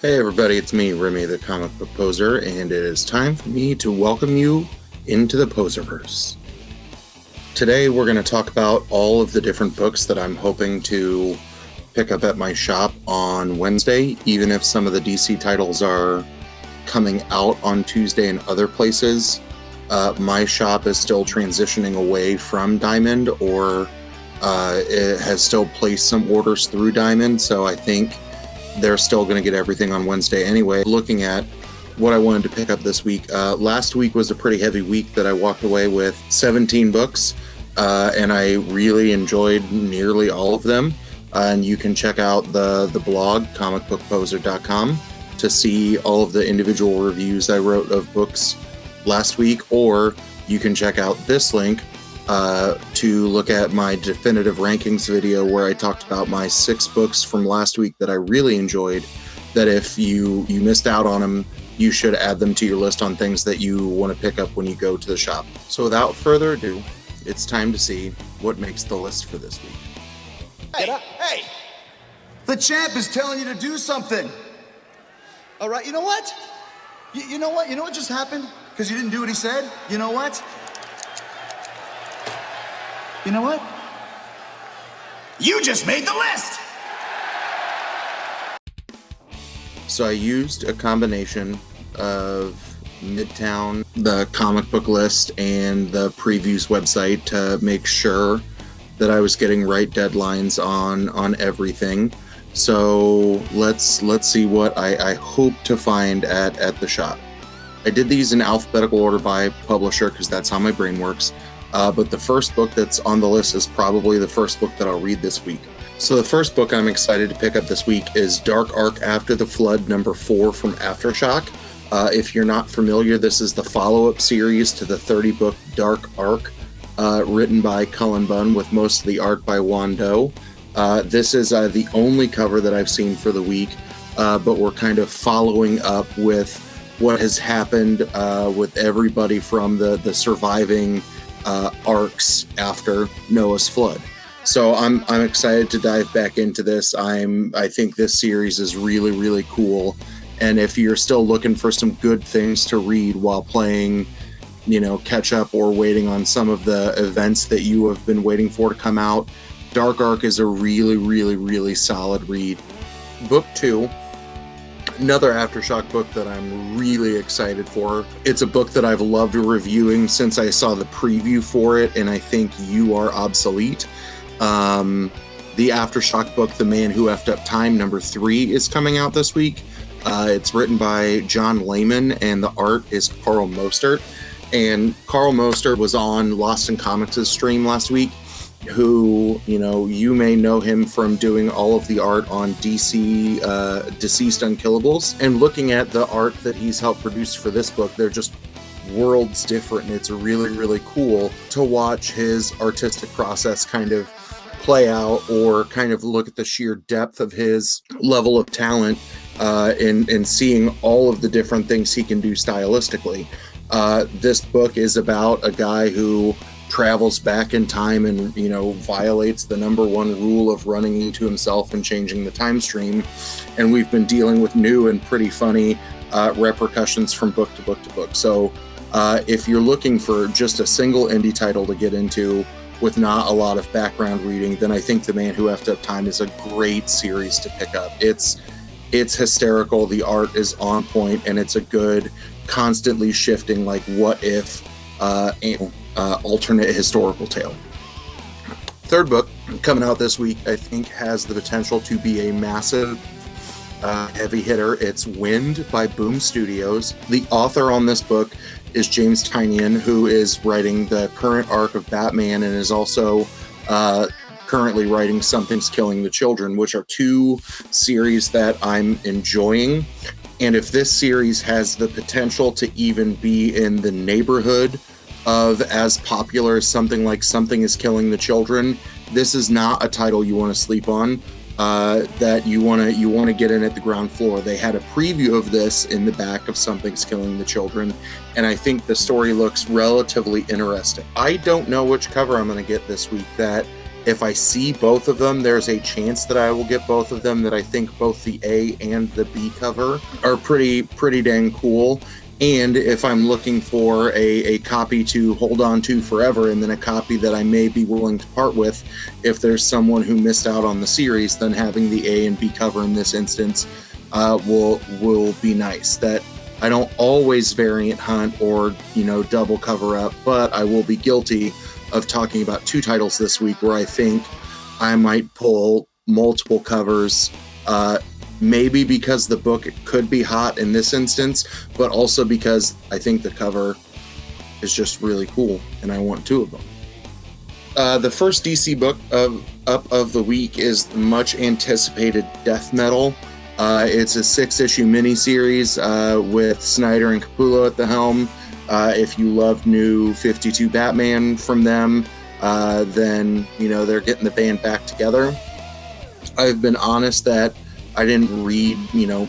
Hey everybody, it's me, Remy the Comic Book Poser, and it is time for me to welcome you into the Poserverse. Today we're going to talk about all of the different books that I'm hoping to pick up at my shop on Wednesday, even if some of the DC titles are coming out on Tuesday in other places. My shop is still transitioning away from Diamond, or it has still placed some orders through Diamond, so I think they're still going to get everything on Wednesday anyway. Looking at what I wanted to pick up this week. Last week was a pretty heavy week that I walked away with 17 books, and I really enjoyed nearly all of them. And you can check out the blog, comicbookposer.com, to see all of the individual reviews I wrote of books last week, or you can check out this link to look at my definitive rankings video where I talked about my 6 books from last week that I really enjoyed, that if you missed out on them, you should add them to your list on things that you want to pick up when you go to the shop. So without further ado, it's time to see what makes the list for this week. Hey! The champ is telling you to do something. All right, you know what? You know what? You know what just happened? Because you didn't do what he said? You know what? You know what? You just made the list! So I used a combination of Midtown, the comic book list, and the previews website to make sure that I was getting right deadlines on everything. So let's see what I hope to find at the shop. I did these in alphabetical order by publisher because that's how my brain works. But the first book that's on the list is probably the first book that I'll read this week. So the first book I'm excited to pick up this week is Dark Ark After the Flood #4 from Aftershock. If you're not familiar, this is the follow-up series to the 30-book Dark Ark, written by Cullen Bunn with most of the art by Juan Doe. This is the only cover that I've seen for the week, but we're kind of following up with what has happened with everybody from the surviving arcs after Noah's flood. So I'm excited to dive back into this. I think this series is really cool, and if you're still looking for some good things to read while playing, catch up or waiting on some of the events that you have been waiting for to come out, Dark Ark is a really solid read. Book 2, another Aftershock book that I'm really excited for. It's a book that I've loved reviewing since I saw the preview for it, and I think You Are Obsolete. The Aftershock book, The Man Who Effed Up Time #3, is coming out this week. It's written by John Layman, and the art is Carl Mostert. And Carl Mostert was on Lost in Comics' stream last week, who, you may know him from doing all of the art on DC Deceased Unkillables. And looking at the art that he's helped produce for this book, they're just worlds different, and it's really cool to watch his artistic process kind of play out, or kind of look at the sheer depth of his level of talent in seeing all of the different things he can do stylistically. This book is about a guy who travels back in time and, violates the #1 rule of running into himself and changing the time stream. And we've been dealing with new and pretty funny repercussions from book to book to book. So if you're looking for just a single indie title to get into with not a lot of background reading, then I think The Man Who Effed Up Time is a great series to pick up. It's hysterical, the art is on point, and it's a good, constantly shifting, like, what if alternate historical tale. Third book coming out this week, I think, has the potential to be a massive heavy hitter. It's Wind by Boom Studios. The author on this book is James Tynion, who is writing the current arc of Batman and is also currently writing Something's Killing the Children, which are 2 series that I'm enjoying. And if this series has the potential to even be in the neighborhood of as popular as something like Something is Killing the Children, this is not a title you want to sleep on, that you want to get in at the ground floor. They had a preview of this in the back of Something's Killing the Children, and I think the story looks relatively interesting. I don't know which cover I'm going to get this week. That If I see both of them, there's a chance that I will get both of them. That I think both the A and the B cover are pretty dang cool. And if I'm looking for a copy to hold on to forever, and then a copy that I may be willing to part with, if there's someone who missed out on the series, then having the A and B cover in this instance will be nice. That I don't always variant hunt or, double cover up, but I will be guilty of talking about 2 titles this week where I think I might pull multiple covers, maybe because the book could be hot in this instance, but also because I think the cover is just really cool and I want 2 of them. The first DC book of the week is the much anticipated Death Metal. It's a 6-issue miniseries with Snyder and Capullo at the helm. If you love New 52 Batman from them, then they're getting the band back together. I've been honest that I didn't read,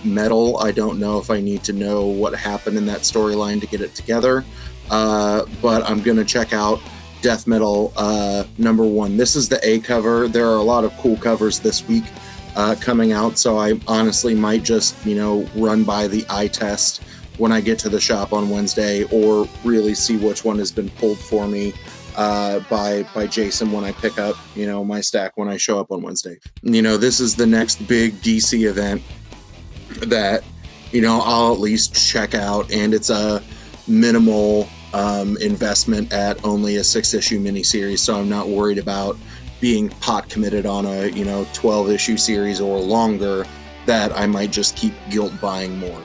Metal. I don't know if I need to know what happened in that storyline to get it together. But I'm going to check out Death Metal number 1. This is the A cover. There are a lot of cool covers this week coming out, so I honestly might just, run by the eye test when I get to the shop on Wednesday, or really see which one has been pulled for me by Jason when I pick up, my stack when I show up on Wednesday. This is the next big DC event that, I'll at least check out, and it's a minimal investment at only a 6-issue miniseries, so I'm not worried about being pot committed on a 12-issue series or longer that I might just keep guilt buying more.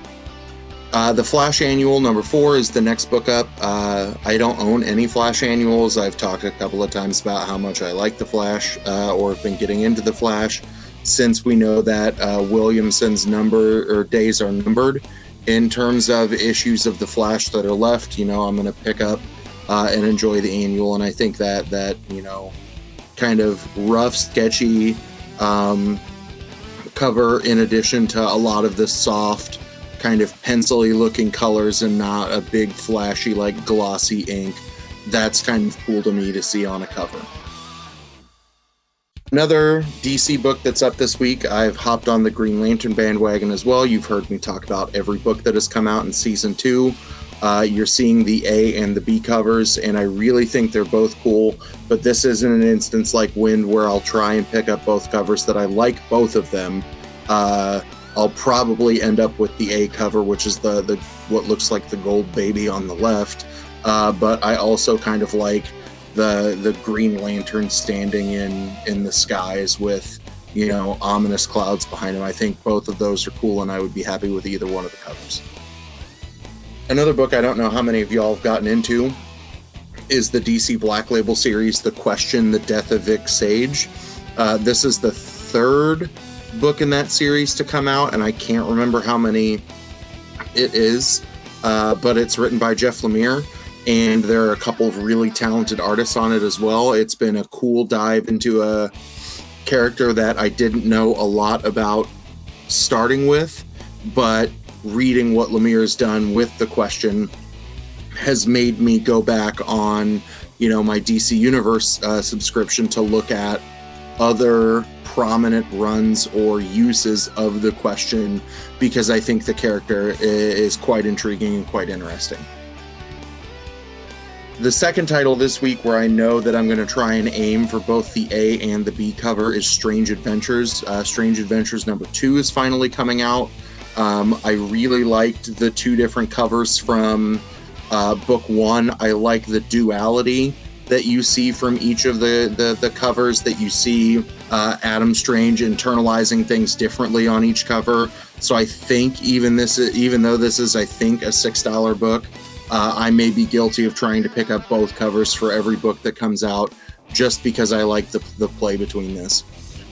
The Flash Annual number 4 is the next book up. I don't own any Flash Annuals. I've talked a couple of times about how much I like the Flash, or have been getting into the Flash, since we know that Williamson's days are numbered in terms of issues of the Flash that are left. I'm going to pick up and enjoy the annual, and I think that kind of rough, sketchy cover, in addition to a lot of the soft, kind of pencil-y looking colors and not a big flashy like glossy ink, that's kind of cool to me to see on a cover. Another DC book that's up this week, I've hopped on the Green Lantern bandwagon as well. You've heard me talk about every book that has come out in season 2. You're seeing the A and the B covers, and I really think they're both cool, but this isn't an instance like Wind where I'll try and pick up both covers. That I like both of them. I'll probably end up with the A cover, which is the what looks like the gold baby on the left, but I also kind of like the Green Lantern standing in the skies with ominous clouds behind him. I think both of those are cool, and I would be happy with either one of the covers. Another book I don't know how many of y'all have gotten into is the DC Black Label series, The Question, The Death of Vic Sage. This is the 3rd book in that series to come out, and I can't remember how many it is, but it's written by Jeff Lemire, and there are a couple of really talented artists on it as well. It's been a cool dive into a character that I didn't know a lot about starting with, but reading what Lemire's done with The Question has made me go back on, my DC Universe subscription to look at other prominent runs or uses of The Question, because I think the character is quite intriguing and quite interesting. The second title this week, where I know that I'm going to try and aim for both the A and the B cover, is Strange Adventures. Strange Adventures number 2 is finally coming out. I really liked the 2 different covers from book 1. I like the duality that you see from each of the covers, that you see Adam Strange internalizing things differently on each cover. So I think even though this is, I think, a $6 book, I may be guilty of trying to pick up both covers for every book that comes out, just because I like the play between this.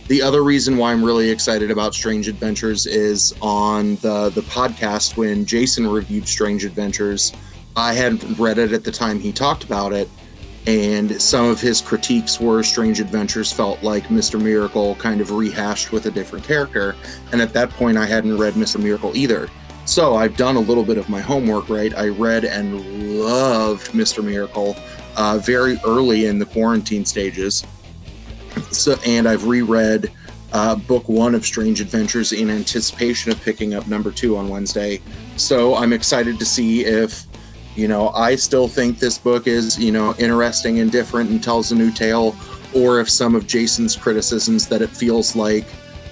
The other reason why I'm really excited about Strange Adventures is on the podcast, when Jason reviewed Strange Adventures, I hadn't read it at the time he talked about it, and some of his critiques were Strange Adventures felt like Mr. Miracle kind of rehashed with a different character, and at that point I hadn't read Mr. Miracle either. So I've done a little bit of my homework, right? I read and loved Mr. Miracle very early in the quarantine stages, So, and I've reread book 1 of Strange Adventures in anticipation of picking up number 2 on Wednesday. So I'm excited to see if, I still think this book is, interesting and different and tells a new tale, or if some of Jason's criticisms that it feels like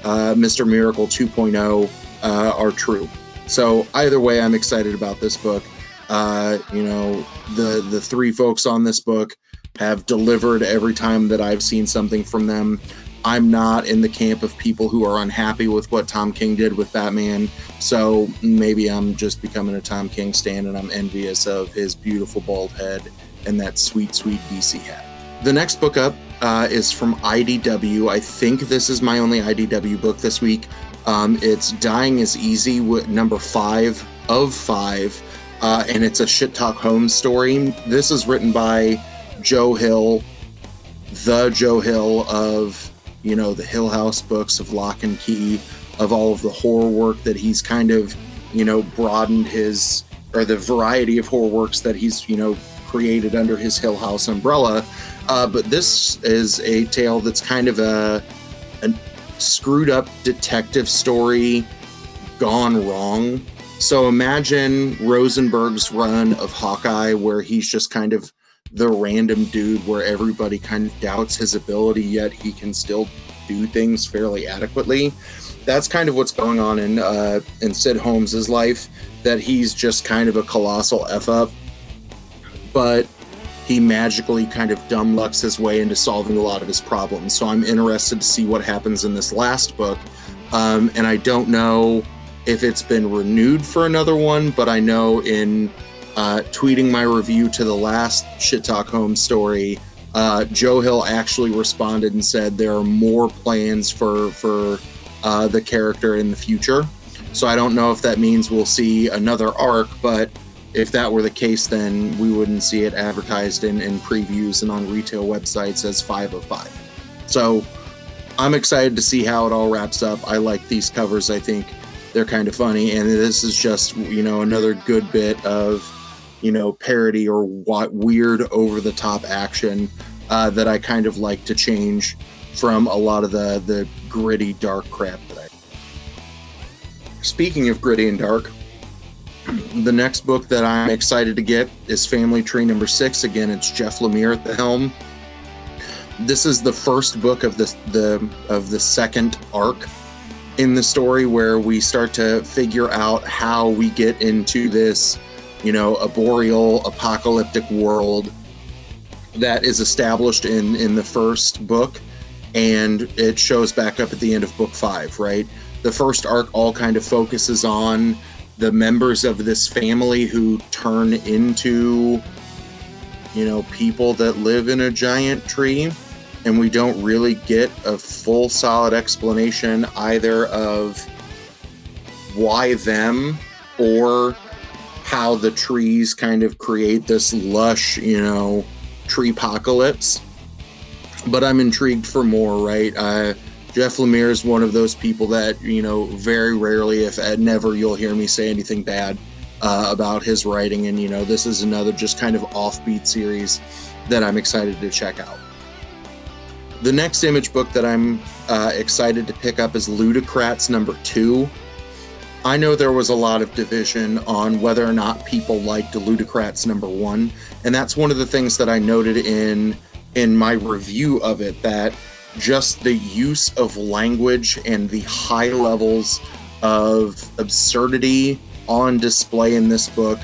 Mr. Miracle 2.0 are true. So either way, I'm excited about this book. The 3 folks on this book have delivered every time that I've seen something from them. I'm not in the camp of people who are unhappy with what Tom King did with Batman, so maybe I'm just becoming a Tom King stan and I'm envious of his beautiful bald head and that sweet, sweet DC hat. The next book up is from IDW. I think this is my only IDW book this week. It's Dying is Easy, number 5 of 5, and it's a Shit Talk Holmes story. This is written by Joe Hill, the Joe Hill of the Hill House books, of Lock and Key, of all of the horror work that he's kind of, broadened or the variety of horror works that he's, created under his Hill House umbrella. But this is a tale that's kind of a screwed up detective story gone wrong. So imagine Rosenberg's run of Hawkeye, where he's just kind of the random dude where everybody kind of doubts his ability, yet he can still do things fairly adequately. That's kind of what's going on in Sid Holmes's life, that he's just kind of a colossal F-up, but he magically kind of dumb lucks his way into solving a lot of his problems. So I'm interested to see what happens in this last book. And I don't know if it's been renewed for another one, but I know in tweeting my review to the last Shit Talk Home story, Joe Hill actually responded and said there are more plans for the character in the future. So I don't know if that means we'll see another arc, but if that were the case, then we wouldn't see it advertised in previews and on retail websites as 5 of 5. So I'm excited to see how it all wraps up. I like these covers. I think they're kind of funny, and this is just, another good bit of parody or weird over-the-top action that I kind of like to change from a lot of the gritty, dark crap that I... Speaking of gritty and dark, the next book that I'm excited to get is Family Tree number 6. Again, it's Jeff Lemire at the helm. This is the first book of the second arc in the story, where we start to figure out how we get into this a boreal apocalyptic world that is established in the first book, and it shows back up at the end of book 5, right? The first arc all kind of focuses on the members of this family who turn into, people that live in a giant tree, and we don't really get a full solid explanation either of why them or how the trees kind of create this lush, tree-pocalypse. But I'm intrigued for more, right? Jeff Lemire is one of those people that, very rarely, if never, you'll hear me say anything bad about his writing. And, this is another just kind of offbeat series that I'm excited to check out. The next Image book that I'm excited to pick up is Ludocrats number 2. I know there was a lot of division on whether or not people liked Ludocrats number 1, and that's one of the things that I noted in my review of it, that just the use of language and the high levels of absurdity on display in this book,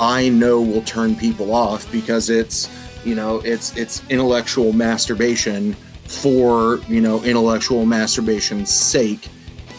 I know will turn people off, because it's intellectual masturbation for, intellectual masturbation's sake.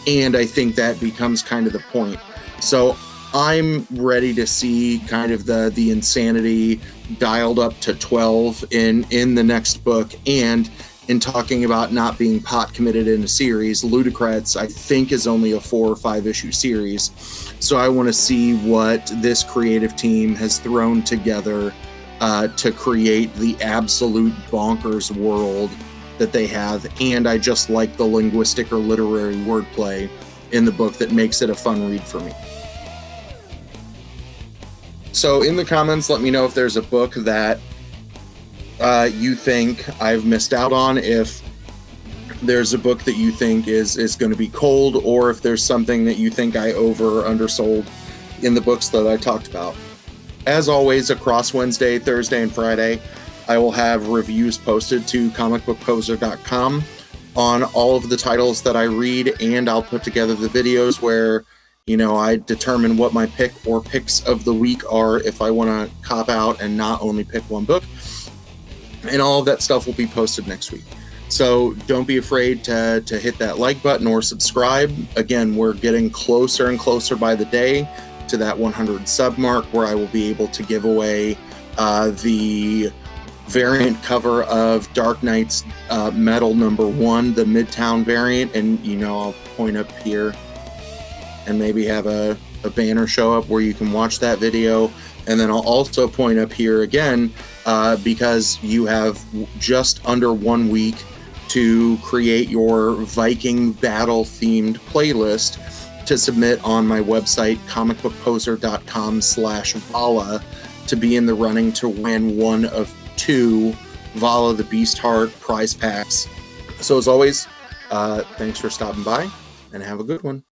And I think that becomes kind of the point. So I'm ready to see kind of the insanity dialed up to 12 in the next book. And in talking about not being pot committed in a series, Ludocrats, I think, is only a 4 or 5 issue series. So I want to see what this creative team has thrown together to create the absolute bonkers world that they have. And I just like the linguistic or literary wordplay in the book that makes it a fun read for me. So in the comments, let me know if there's a book that you think I've missed out on, if there's a book that you think is going to be cold, or if there's something that you think I over or undersold in the books that I talked about. As always, across Wednesday, Thursday, and Friday, I will have reviews posted to comicbookposer.com on all of the titles that I read, and I'll put together the videos where, you know, I determine what my pick or picks of the week are if I want to cop out and not only pick one book. And all of that stuff will be posted next week. So don't be afraid to hit that like button or subscribe. Again, we're getting closer and closer by the day to that 100 sub mark, where I will be able to give away the variant cover of Dark Knight's Metal #1, the Midtown variant. And, you know, I'll point up here and maybe have a banner show up where you can watch that video. And then I'll also point up here again, because you have just under 1 week to create your Viking battle themed playlist to submit on my website, comicbookposer.com/Vala, to be in the running to win one of 2 Vala the Beast Heart prize packs. So as always, thanks for stopping by, and have a good one.